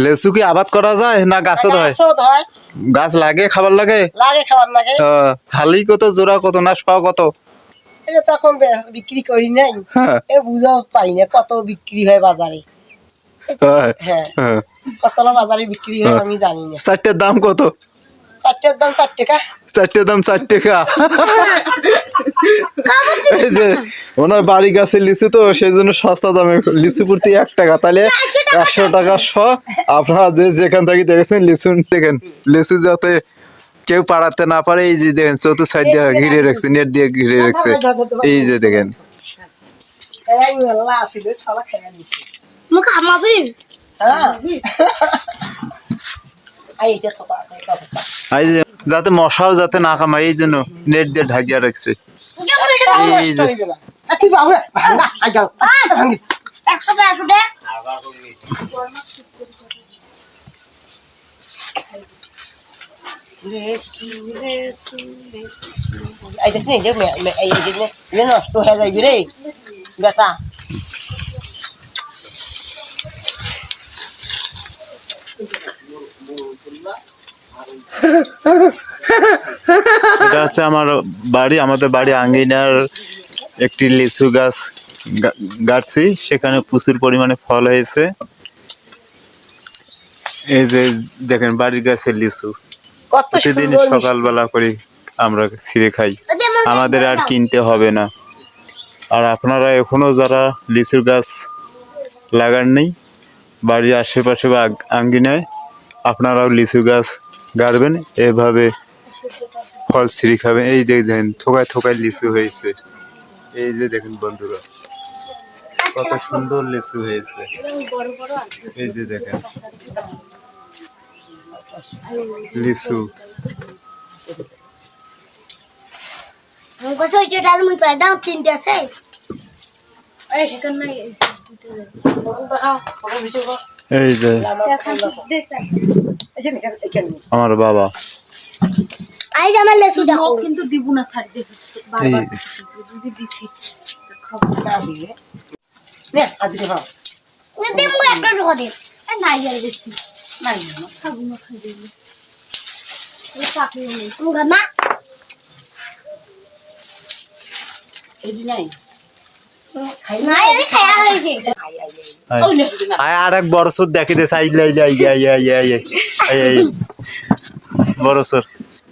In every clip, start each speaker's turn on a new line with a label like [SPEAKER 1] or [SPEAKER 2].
[SPEAKER 1] লেচু কি আবাদ করা যায় না গাছে হয়? গাছ লাগে খাবার লাগে? হালি কত জোড়া কত না শ কত?
[SPEAKER 2] তখন বিক্রি করি নাই, বুঝাও পাই না কত বিক্রি হয় বাজারে। কতলা বাজারে বিক্রি হয় আমি জানি না।
[SPEAKER 1] চারটের দাম কত?
[SPEAKER 2] চারটের দাম 4 টাকা।
[SPEAKER 1] চারটের দাম 4 টাকা। এই যে ওনার বাড়ি গাছে লিচু তো সেই জন্য সস্তা দামে লিচু প্রতি 1 টাকা, তাহলে 100 টাকা শ। আপনারা যে যেখান থেকে দেখেছেন লিচু দেখেন, লিচু যাতে কেউ পাড়াতে না পারে এই যে দেখেন চতুর্থ সাইড দিয়ে ঘিরে রাখছে, নেট দিয়ে ঘিরে রাখছে। এই যে দেখেন এই যে যাতে মশাও যাতে না কামায় এই জন্য নেট দিয়ে ঢাকিয়ে রাখছে। এই যে
[SPEAKER 2] নষ্ট হয়ে যাবি রে বেটা।
[SPEAKER 1] এটা হচ্ছে আমার বাড়ি, আমাদের বাড়ি আঙ্গিনার একটি লিচু গাছ গাড়ছি, সেখানে প্রচুর পরিমাণে ফল হয়েছে। এই যে দেখেন বাড়ির গাছের লিচু, প্রতিদিন সকালবেলা করে আমরা ছিঁড়ে খাই, আমাদের আর কিনতে হবে না। আর আপনারা এখনো যারা লিচুর গাছ লাগাননি বাড়ির আশেপাশে বা আঙ্গিনায়, আপনারাও লিচু গাছ গাড়বেন, এভাবে ফল ছিঁড়ে খাবেন। এই দেখেন থোকায় থোকায় লিচু হয়েছে। এই যে দেখেন বন্ধুরা কত সুন্দর লিচু হয়েছে। এই যে দেখেন লিচু। এই যে আমার বাবা
[SPEAKER 3] আমার লেচু দেখো
[SPEAKER 4] কিন্তু দিব না ছাড় দে বারবার যদি দিছি খবর না দিলে
[SPEAKER 2] নে আজকে ভাও
[SPEAKER 3] না দেবো একটা ঢোকা দে আর নাই গেল দেখছি
[SPEAKER 4] নাই না খাবো না খাই দেবো এই চাকরি নেই
[SPEAKER 3] গামা
[SPEAKER 2] এই নাই
[SPEAKER 3] নাই এই খায়া হইছে
[SPEAKER 1] আয় আর এক বড় সর দেখে দে সাইড লাই যাই এই বড় সর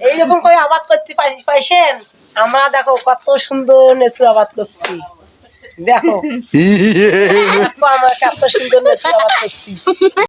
[SPEAKER 2] এইরকম করে আবাদ করতে পাইছেন। আমরা দেখো কত সুন্দর লিচু আবাদ করছি, দেখো আমরা কত সুন্দর লিচু আবাদ করছি।